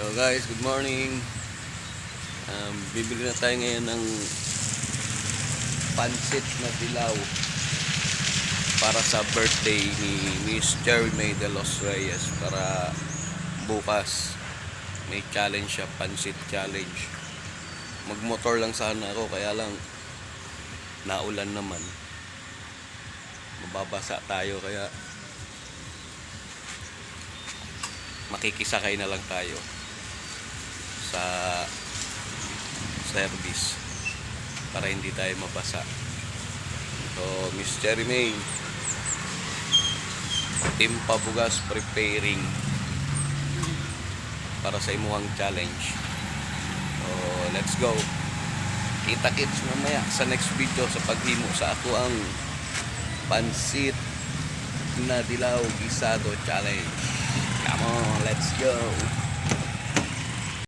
Hello guys, good morning. Bibili na tayo ngayon ng pansit na dilaw para sa birthday ni Miss Cherry May de los Reyes. Para bukas may challenge siya, pansit challenge. Magmotor lang sana ako, kaya lang naulan naman, mababasa tayo, kaya makikisakay na lang tayo sa service para hindi tayo mabasa. So Miss Cherry May, Team Pabugas preparing para sa imuhang challenge. So let's go. Kita-kits mamaya sa next video sa paghimo sa ako ang pansit na dilaw gisado challenge. Come on, let's go.